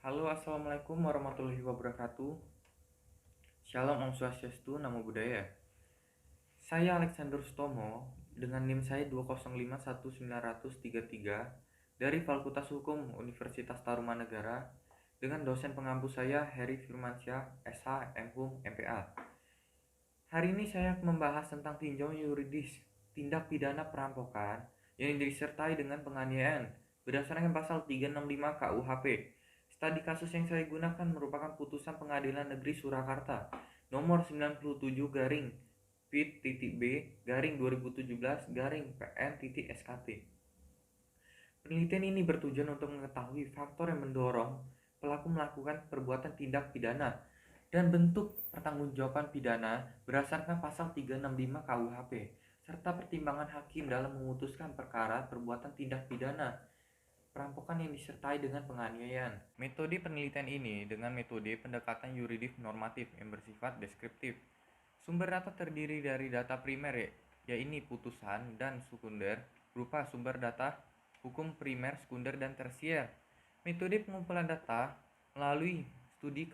Halo, assalamualaikum warahmatullahi wabarakatuh. Shalom, Om Swastiastu, Namo Buddhaya. Saya Alexander Stomo dengan NIM saya 2051933 dari Fakultas Hukum Universitas Tarumanegara dengan dosen pengampu saya Heri Firmansyah, SH, MHum, MPA. Hari ini saya membahas tentang tinjauan yuridis tindak pidana perampokan yang disertai dengan penganiayaan berdasarkan pasal 365 KUHP. Studi kasus yang saya gunakan merupakan putusan Pengadilan Negeri Surakarta nomor 97 garing Pit.B garing 2017 garing PN.SKT. Penelitian ini bertujuan untuk mengetahui faktor yang mendorong pelaku melakukan perbuatan tindak pidana dan bentuk pertanggungjawaban pidana berdasarkan pasal 365 KUHP serta pertimbangan hakim dalam memutuskan perkara perbuatan tindak pidana perampokan yang disertai dengan penganiayaan. Metode penelitian ini dengan metode pendekatan yuridis normatif yang bersifat deskriptif. Sumber data terdiri dari data primer, yaitu putusan, dan sekunder berupa sumber data hukum primer, sekunder, dan tersier. Metode pengumpulan data melalui studi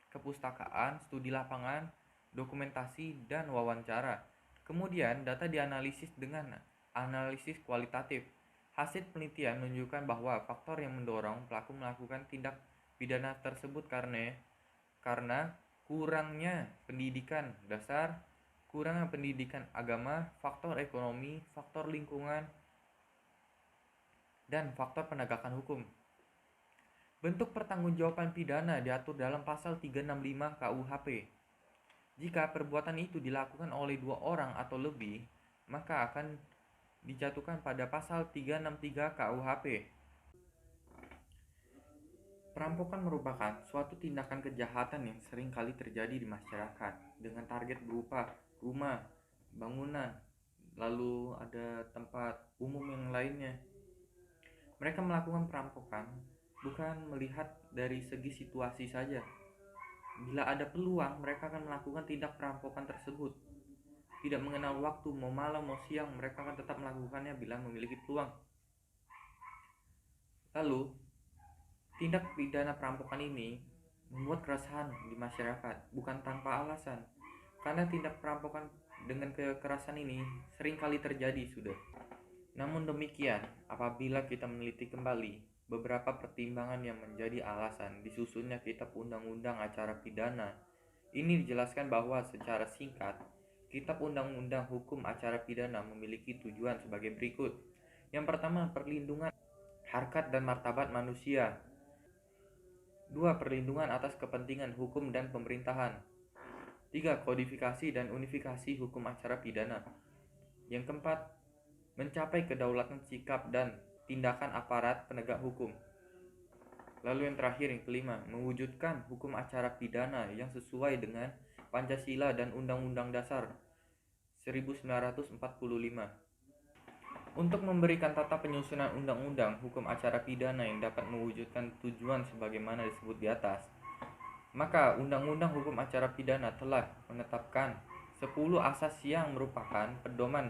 kepustakaan, studi lapangan, dokumentasi, dan wawancara. Kemudian data dianalisis dengan analisis kualitatif. Hasil penelitian menunjukkan bahwa faktor yang mendorong pelaku melakukan tindak pidana tersebut karena kurangnya pendidikan dasar, kurangnya pendidikan agama, faktor ekonomi, faktor lingkungan, dan faktor penegakan hukum. Bentuk pertanggungjawaban pidana diatur dalam pasal 365 KUHP. Jika perbuatan itu dilakukan oleh dua orang atau lebih, maka akan dijatuhkan pada pasal 363 KUHP. Perampokan merupakan suatu tindakan kejahatan yang sering kali terjadi di masyarakat dengan target berupa rumah, bangunan, lalu ada tempat umum yang lainnya. Mereka melakukan perampokan bukan melihat dari segi situasi saja. Bila ada peluang, mereka akan melakukan tindak perampokan tersebut. Tidak mengenal waktu, mau malam mau siang, mereka akan tetap melakukannya bila memiliki peluang. Lalu, tindak pidana perampokan ini membuat keresahan di masyarakat bukan tanpa alasan. Karena tindak perampokan dengan kekerasan ini sering kali terjadi sudah. Namun demikian, apabila kita meneliti kembali beberapa pertimbangan yang menjadi alasan disusunnya Kitab Undang-Undang Acara Pidana, ini dijelaskan bahwa secara singkat, Kitab Undang-Undang Hukum Acara Pidana memiliki tujuan sebagai berikut. Yang pertama, perlindungan harkat dan martabat manusia. 2. Perlindungan atas kepentingan hukum dan pemerintahan. 3. Kodifikasi dan unifikasi hukum acara pidana. Yang keempat, mencapai kedaulatan sikap dan tindakan aparat penegak hukum. Lalu yang terakhir, yang kelima, mewujudkan hukum acara pidana yang sesuai dengan Pancasila dan Undang-Undang Dasar 1945. Untuk memberikan tata penyusunan undang-undang hukum acara pidana yang dapat mewujudkan tujuan sebagaimana disebut di atas, maka Undang-Undang Hukum Acara Pidana telah menetapkan 10 asas yang merupakan pedoman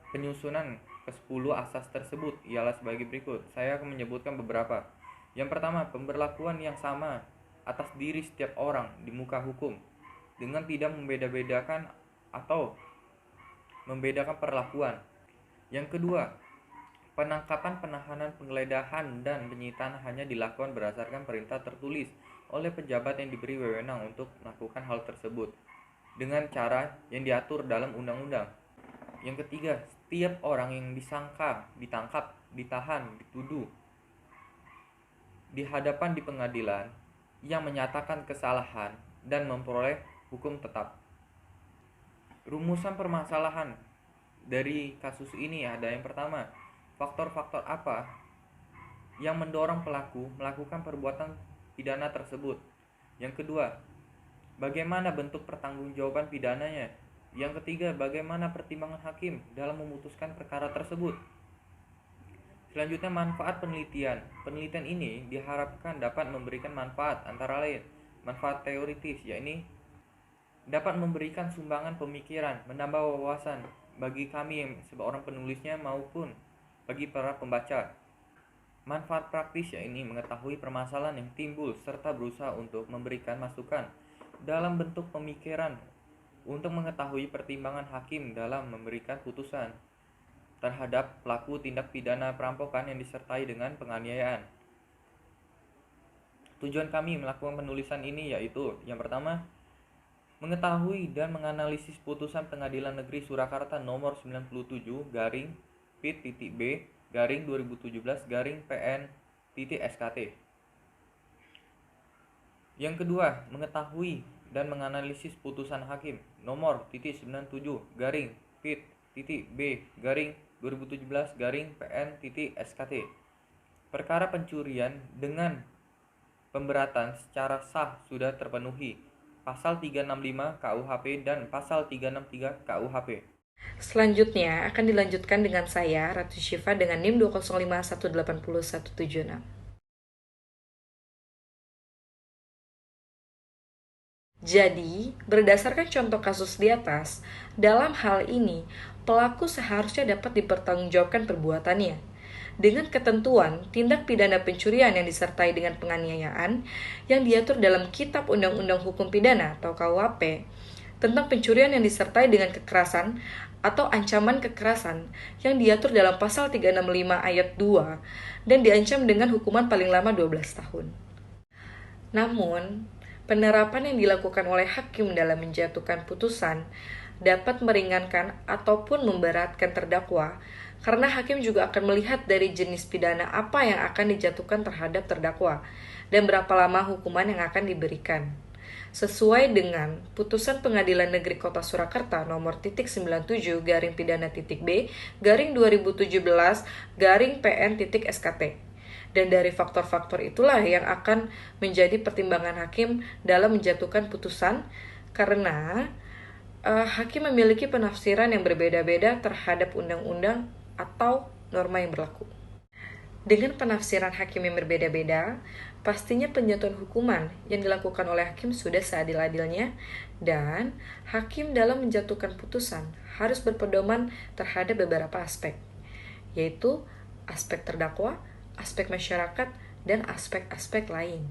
penyusunan ke-10 asas tersebut ialah sebagai berikut. Saya akan menyebutkan beberapa. Yang pertama, pemberlakuan yang sama atas diri setiap orang di muka hukum dengan tidak membeda-bedakan atau membedakan perlakuan. Yang kedua, penangkapan, penahanan, penggeledahan, dan penyitaan hanya dilakukan berdasarkan perintah tertulis oleh pejabat yang diberi wewenang untuk melakukan hal tersebut dengan cara yang diatur dalam undang-undang. Yang ketiga, setiap orang yang disangka, ditangkap, ditahan, dituduh di hadapan di pengadilan yang menyatakan kesalahan dan memperoleh hukum tetap. Rumusan permasalahan dari kasus ini ada yang pertama, faktor-faktor apa yang mendorong pelaku melakukan perbuatan pidana tersebut. Yang kedua, bagaimana bentuk pertanggungjawaban pidananya. Yang ketiga, bagaimana pertimbangan hakim dalam memutuskan perkara tersebut. Selanjutnya, manfaat penelitian. Penelitian ini diharapkan dapat memberikan manfaat antara lain manfaat teoritis, yakni dapat memberikan sumbangan pemikiran, menambah wawasan bagi kami yang sebagai orang penulisnya maupun bagi para pembaca. Manfaat praktis yakni mengetahui permasalahan yang timbul serta berusaha untuk memberikan masukan dalam bentuk pemikiran untuk mengetahui pertimbangan hakim dalam memberikan putusan terhadap pelaku tindak pidana perampokan yang disertai dengan penganiayaan. Tujuan kami melakukan penulisan ini yaitu yang pertama, mengetahui dan menganalisis putusan Pengadilan Negeri Surakarta nomor 97 garing Pit.B garing 2017 garing PN SKT. Yang kedua, mengetahui dan menganalisis putusan hakim nomor 97 garing Pit.B garing 2017 garing PN SKT. Perkara pencurian dengan pemberatan secara sah sudah terpenuhi pasal 365 KUHP dan pasal 363 KUHP. Selanjutnya akan dilanjutkan dengan saya, Ratu Syifa, dengan NIM 205180176. Jadi, berdasarkan contoh kasus di atas, dalam hal ini, pelaku seharusnya dapat dipertanggungjawabkan perbuatannya. Dengan ketentuan tindak pidana pencurian yang disertai dengan penganiayaan yang diatur dalam Kitab Undang-Undang Hukum Pidana atau KUHP, tentang pencurian yang disertai dengan kekerasan atau ancaman kekerasan yang diatur dalam pasal 365 ayat 2 dan diancam dengan hukuman paling lama 12 tahun. Namun, penerapan yang dilakukan oleh hakim dalam menjatuhkan putusan dapat meringankan ataupun memberatkan terdakwa karena hakim juga akan melihat dari jenis pidana apa yang akan dijatuhkan terhadap terdakwa dan berapa lama hukuman yang akan diberikan. Sesuai dengan putusan Pengadilan Negeri Kota Surakarta nomor 97 garing pidana B garing 2017 garing PN SKT. Dan dari faktor-faktor itulah yang akan menjadi pertimbangan hakim dalam menjatuhkan putusan karena hakim memiliki penafsiran yang berbeda-beda terhadap undang-undang atau norma yang berlaku. Dengan penafsiran hakim yang berbeda-beda, pastinya penjatuhan hukuman yang dilakukan oleh hakim sudah seadil-adilnya dan hakim dalam menjatuhkan putusan harus berpedoman terhadap beberapa aspek, yaitu aspek terdakwa, aspek masyarakat, dan aspek-aspek lain.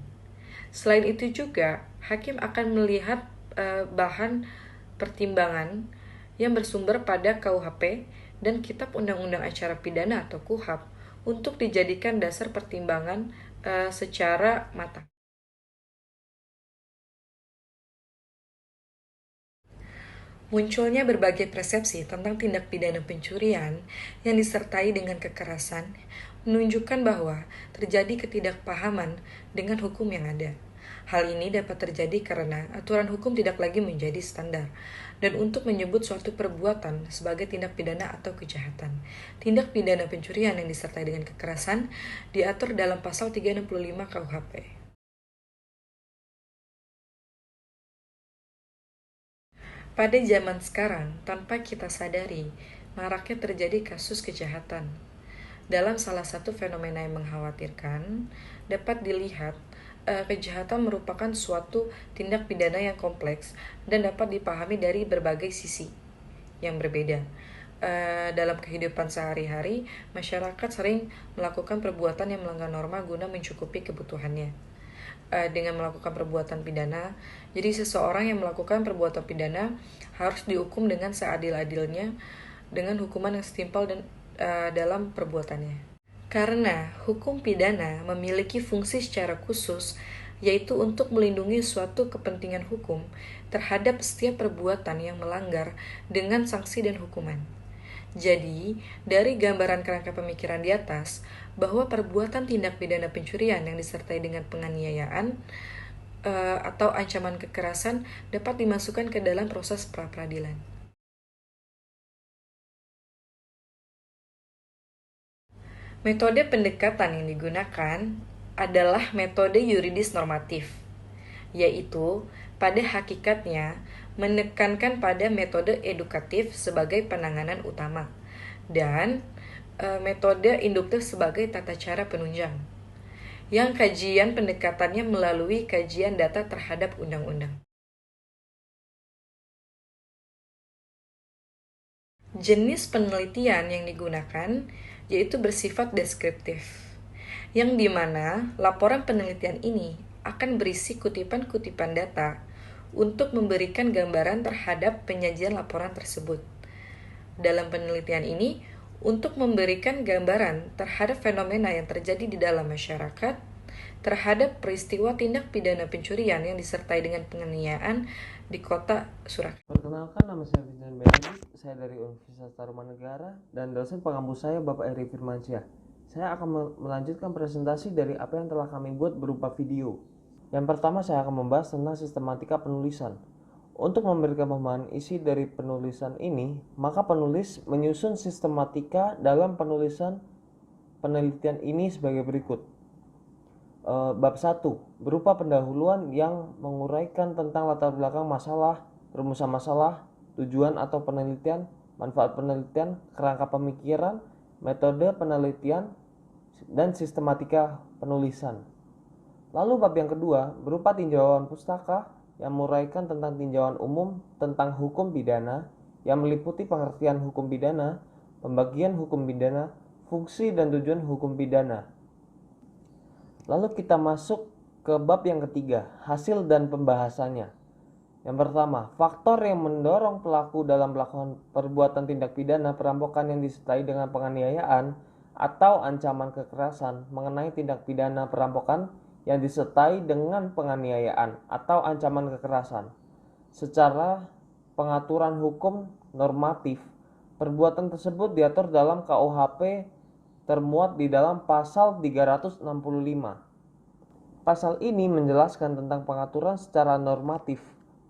Selain itu juga, hakim akan melihat bahan pertimbangan yang bersumber pada KUHP dan Kitab Undang-Undang Acara Pidana atau KUHAP untuk dijadikan dasar pertimbangan secara matang. Munculnya berbagai persepsi tentang tindak pidana pencurian yang disertai dengan kekerasan menunjukkan bahwa terjadi ketidakpahaman dengan hukum yang ada. Hal ini dapat terjadi karena aturan hukum tidak lagi menjadi standar. Dan untuk menyebut suatu perbuatan sebagai tindak pidana atau kejahatan, tindak pidana pencurian yang disertai dengan kekerasan diatur dalam pasal 365 KUHP. Pada zaman sekarang, tanpa kita sadari, maraknya terjadi kasus kejahatan. Dalam salah satu fenomena yang mengkhawatirkan, dapat dilihat kejahatan merupakan suatu tindak pidana yang kompleks dan dapat dipahami dari berbagai sisi yang berbeda. Dalam kehidupan sehari-hari, masyarakat sering melakukan perbuatan yang melanggar norma guna mencukupi kebutuhannya. Dengan melakukan perbuatan pidana, jadi seseorang yang melakukan perbuatan pidana harus dihukum dengan seadil-adilnya dengan hukuman yang setimpal dan dalam perbuatannya. Karena hukum pidana memiliki fungsi secara khusus, yaitu untuk melindungi suatu kepentingan hukum terhadap setiap perbuatan yang melanggar dengan sanksi dan hukuman. Jadi, dari gambaran kerangka pemikiran di atas, bahwa perbuatan tindak pidana pencurian yang disertai dengan penganiayaan atau ancaman kekerasan dapat dimasukkan ke dalam proses pra-peradilan. Metode pendekatan yang digunakan adalah metode yuridis normatif, yaitu pada hakikatnya menekankan pada metode edukatif sebagai penanganan utama dan metode induktif sebagai tata cara penunjang, yang kajian pendekatannya melalui kajian data terhadap undang-undang. Jenis penelitian yang digunakan yaitu bersifat deskriptif, yang dimana laporan penelitian ini akan berisi kutipan-kutipan data untuk memberikan gambaran terhadap penyajian laporan tersebut. Dalam penelitian ini, untuk memberikan gambaran terhadap fenomena yang terjadi di dalam masyarakat, terhadap peristiwa tindak pidana pencurian yang disertai dengan penganiayaan di kota Surakarta. Perkenalkan, nama saya Vincent Benedict, saya dari Universitas Tarumanegara dan dosen pengampus saya Bapak Eri Firmansyah. Saya akan melanjutkan presentasi dari apa yang telah kami buat berupa video. Yang pertama, saya akan membahas tentang sistematika penulisan. Untuk memberikan pemahaman isi dari penulisan ini, maka penulis menyusun sistematika dalam penulisan penelitian ini sebagai berikut. Bab 1 berupa pendahuluan yang menguraikan tentang latar belakang masalah, rumusan masalah, tujuan atau penelitian, manfaat penelitian, kerangka pemikiran, metode penelitian, dan sistematika penulisan. Lalu bab yang kedua berupa tinjauan pustaka yang menguraikan tentang tinjauan umum tentang hukum pidana yang meliputi pengertian hukum pidana, pembagian hukum pidana, fungsi dan tujuan hukum pidana. Lalu kita masuk ke bab yang ketiga, hasil dan pembahasannya. Yang pertama, faktor yang mendorong pelaku dalam melakukan perbuatan tindak pidana perampokan yang disertai dengan penganiayaan atau ancaman kekerasan mengenai tindak pidana perampokan yang disertai dengan penganiayaan atau ancaman kekerasan. Secara pengaturan hukum normatif, perbuatan tersebut diatur dalam KUHP termuat di dalam pasal 365. Pasal ini menjelaskan tentang pengaturan secara normatif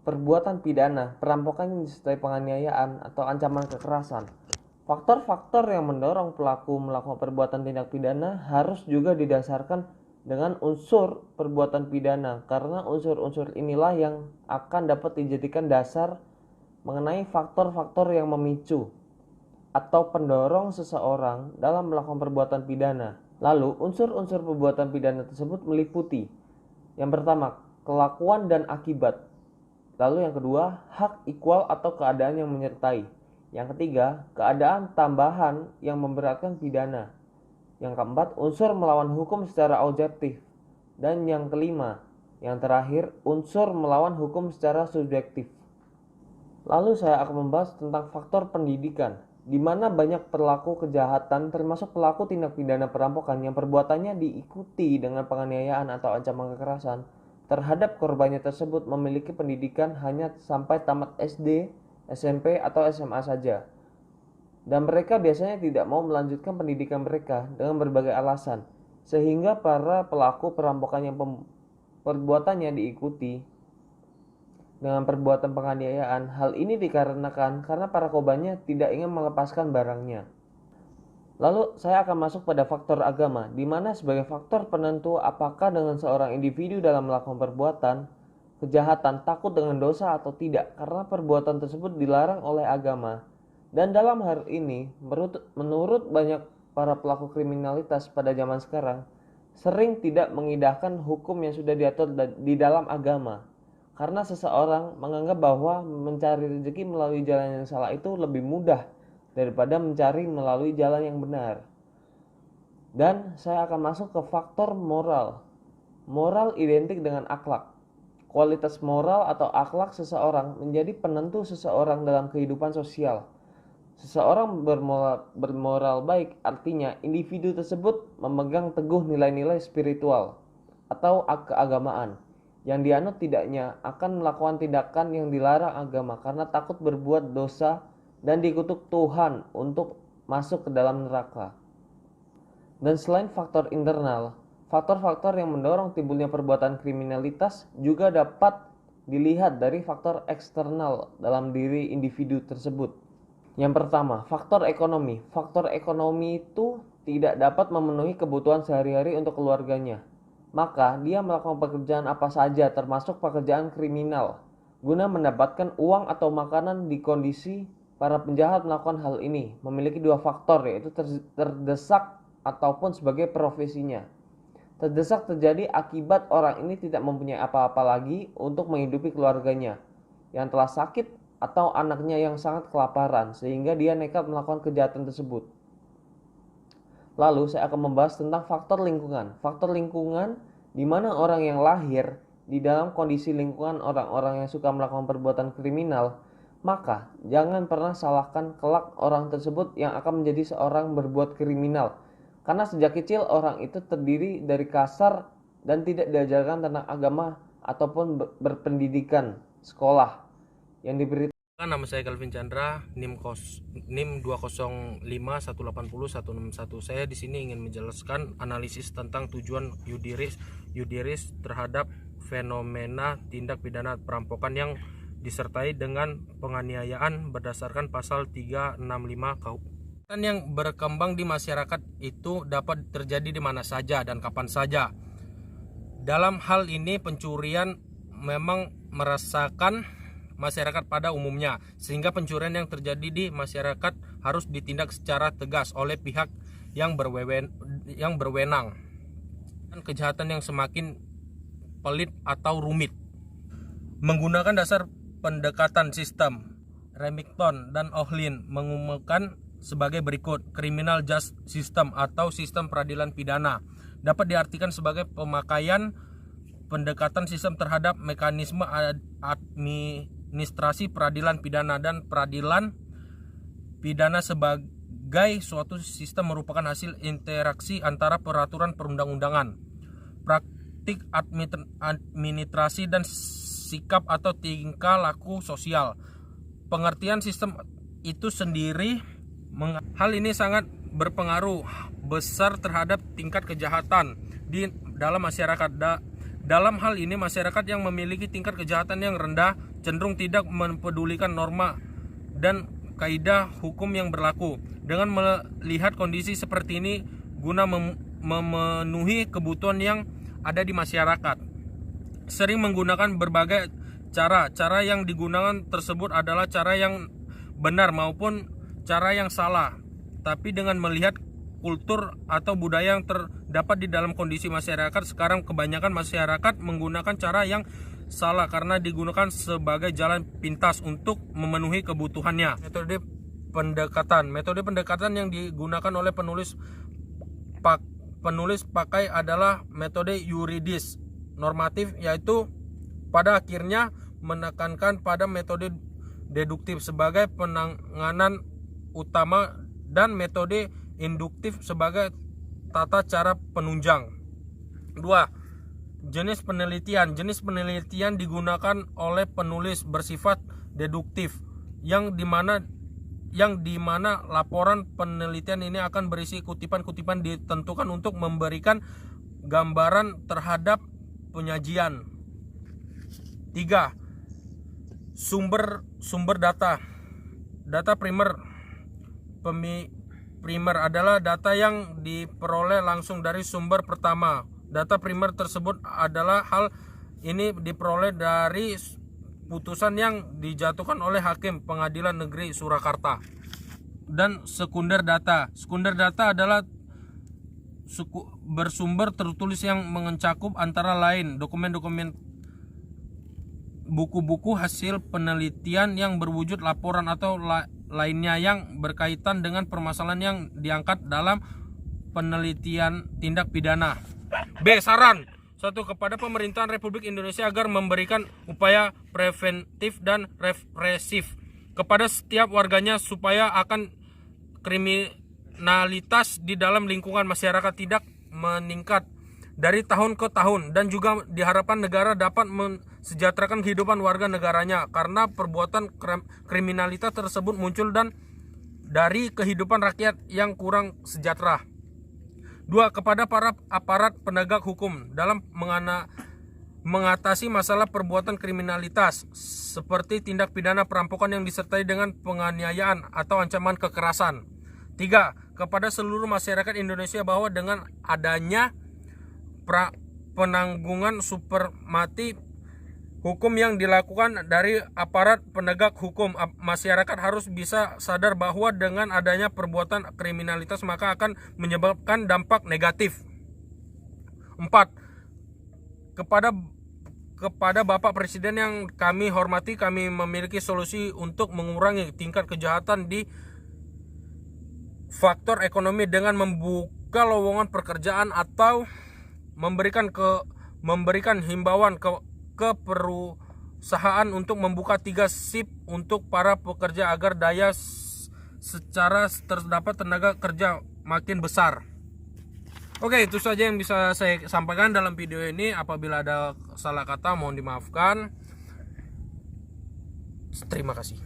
perbuatan pidana perampokan yang disertai penganiayaan atau ancaman kekerasan. Faktor-faktor yang mendorong pelaku melakukan perbuatan tindak pidana harus juga didasarkan dengan unsur perbuatan pidana, karena unsur-unsur inilah yang akan dapat dijadikan dasar mengenai faktor-faktor yang memicu atau pendorong seseorang dalam melakukan perbuatan pidana. Lalu, unsur-unsur perbuatan pidana tersebut meliputi: yang pertama, kelakuan dan akibat. Lalu yang kedua, hak ikhwal atau keadaan yang menyertai. Yang ketiga, keadaan tambahan yang memberatkan pidana. Yang keempat, unsur melawan hukum secara objektif. Dan yang kelima, yang terakhir, unsur melawan hukum secara subjektif. Lalu saya akan membahas tentang faktor pendidikan, di mana banyak pelaku kejahatan termasuk pelaku tindak pidana perampokan yang perbuatannya diikuti dengan penganiayaan atau ancaman kekerasan terhadap korbannya tersebut memiliki pendidikan hanya sampai tamat SD, SMP, atau SMA saja. Dan mereka biasanya tidak mau melanjutkan pendidikan mereka dengan berbagai alasan, sehingga para pelaku perampokan yang perbuatannya diikuti dengan perbuatan penganiayaan. Hal ini dikarenakan karena para korbannya tidak ingin melepaskan barangnya. Lalu saya akan masuk pada faktor agama, di mana sebagai faktor penentu apakah dengan seorang individu dalam melakukan perbuatan kejahatan takut dengan dosa atau tidak, karena perbuatan tersebut dilarang oleh agama. Dan dalam hal ini, menurut banyak para pelaku kriminalitas pada zaman sekarang, sering tidak mengindahkan hukum yang sudah diatur di dalam agama. Karena seseorang menganggap bahwa mencari rezeki melalui jalan yang salah itu lebih mudah daripada mencari melalui jalan yang benar. Dan saya akan masuk ke faktor moral. Moral identik dengan akhlak. Kualitas moral atau akhlak seseorang menjadi penentu seseorang dalam kehidupan sosial. Seseorang bermoral baik artinya individu tersebut memegang teguh nilai-nilai spiritual atau keagamaan yang dianut, tidaknya akan melakukan tindakan yang dilarang agama karena takut berbuat dosa dan dikutuk Tuhan untuk masuk ke dalam neraka. Dan selain faktor internal, faktor-faktor yang mendorong timbulnya perbuatan kriminalitas juga dapat dilihat dari faktor eksternal dalam diri individu tersebut. Yang pertama, faktor ekonomi. Faktor ekonomi itu tidak dapat memenuhi kebutuhan sehari-hari untuk keluarganya. Maka dia melakukan pekerjaan apa saja termasuk pekerjaan kriminal guna mendapatkan uang atau makanan. Di kondisi para penjahat melakukan hal ini memiliki dua faktor, yaitu terdesak ataupun sebagai profesinya. Terdesak terjadi akibat orang ini tidak mempunyai apa-apa lagi untuk menghidupi keluarganya yang telah sakit atau anaknya yang sangat kelaparan, sehingga dia nekat melakukan kejahatan tersebut. Lalu saya akan membahas tentang faktor lingkungan. Faktor lingkungan di mana orang yang lahir di dalam kondisi lingkungan orang-orang yang suka melakukan perbuatan kriminal, maka jangan pernah salahkan kelak orang tersebut yang akan menjadi seorang berbuat kriminal. Karena sejak kecil orang itu terdiri dari kasar dan tidak diajarkan tentang agama ataupun berpendidikan sekolah yang diberi. Nama saya Calvin Chandra, NIM 205180161. Saya di sini ingin menjelaskan analisis tentang tujuan Yudiris terhadap fenomena tindak pidana perampokan yang disertai dengan penganiayaan berdasarkan pasal 365 KUH. Yang berkembang di masyarakat itu dapat terjadi di mana saja dan kapan saja. Dalam hal ini pencurian memang merasakan masyarakat pada umumnya, sehingga pencurian yang terjadi di masyarakat harus ditindak secara tegas oleh pihak yang berwenang. Dan kejahatan yang semakin pelit atau rumit menggunakan dasar pendekatan sistem Remington dan Ohlin mengumumkan sebagai berikut. Criminal justice system atau sistem peradilan pidana dapat diartikan sebagai pemakaian pendekatan sistem terhadap mekanisme administrasi peradilan pidana, dan peradilan pidana sebagai suatu sistem merupakan hasil interaksi antara peraturan perundang-undangan, praktik administrasi, dan sikap atau tingkah laku sosial. Pengertian sistem itu sendiri, hal ini sangat berpengaruh besar terhadap tingkat kejahatan di dalam masyarakat. Dalam hal ini, masyarakat yang memiliki tingkat kejahatan yang rendah cenderung tidak mempedulikan norma dan kaidah hukum yang berlaku. Dengan melihat kondisi seperti ini, guna memenuhi kebutuhan yang ada di masyarakat, sering menggunakan berbagai cara. Cara yang digunakan tersebut adalah cara yang benar maupun cara yang salah. Tapi dengan melihat kultur atau budaya yang terdapat di dalam kondisi masyarakat sekarang, kebanyakan masyarakat menggunakan cara yang salah karena digunakan sebagai jalan pintas untuk memenuhi kebutuhannya. Metode pendekatan yang digunakan oleh penulis pakai adalah metode yuridis normatif, yaitu pada akhirnya menekankan pada metode deduktif sebagai penanganan utama dan metode induktif sebagai tata cara penunjang. 2. Jenis penelitian. Jenis penelitian digunakan oleh penulis bersifat deduktif, yang dimana laporan penelitian ini akan berisi kutipan-kutipan ditentukan untuk memberikan gambaran terhadap penyajian. 3. Sumber data. Data primer adalah data yang diperoleh langsung dari sumber pertama. Data primer tersebut adalah hal ini diperoleh dari putusan yang dijatuhkan oleh hakim Pengadilan Negeri Surakarta. Dan sekunder data. Sekunder data adalah bersumber tertulis yang mencakup antara lain dokumen-dokumen, buku-buku hasil penelitian yang berwujud laporan atau lainnya yang berkaitan dengan permasalahan yang diangkat dalam penelitian tindak pidana. B. Saran. 1. Kepada pemerintahan Republik Indonesia agar memberikan upaya preventif dan represif kepada setiap warganya supaya akan kriminalitas di dalam lingkungan masyarakat tidak meningkat dari tahun ke tahun, dan juga diharapkan negara dapat mensejahterakan kehidupan warga negaranya karena perbuatan kriminalitas tersebut muncul dan dari kehidupan rakyat yang kurang sejahtera. 2. Kepada para aparat penegak hukum dalam mengatasi masalah perbuatan kriminalitas seperti tindak pidana perampokan yang disertai dengan penganiayaan atau ancaman kekerasan. 3. Kepada seluruh masyarakat Indonesia bahwa dengan adanya penanggungan supermati hukum yang dilakukan dari aparat penegak hukum, masyarakat harus bisa sadar bahwa dengan adanya perbuatan kriminalitas maka akan menyebabkan dampak negatif. 4. Kepada Bapak Presiden yang kami hormati, kami memiliki solusi untuk mengurangi tingkat kejahatan di faktor ekonomi dengan membuka membuka lowongan pekerjaan atau memberikan himbauan ke perusahaan untuk membuka 3 shift untuk para pekerja agar daya secara terdapat tenaga kerja makin besar. Oke, itu saja yang bisa saya sampaikan dalam video ini. Apabila ada salah kata mohon dimaafkan. Terima kasih.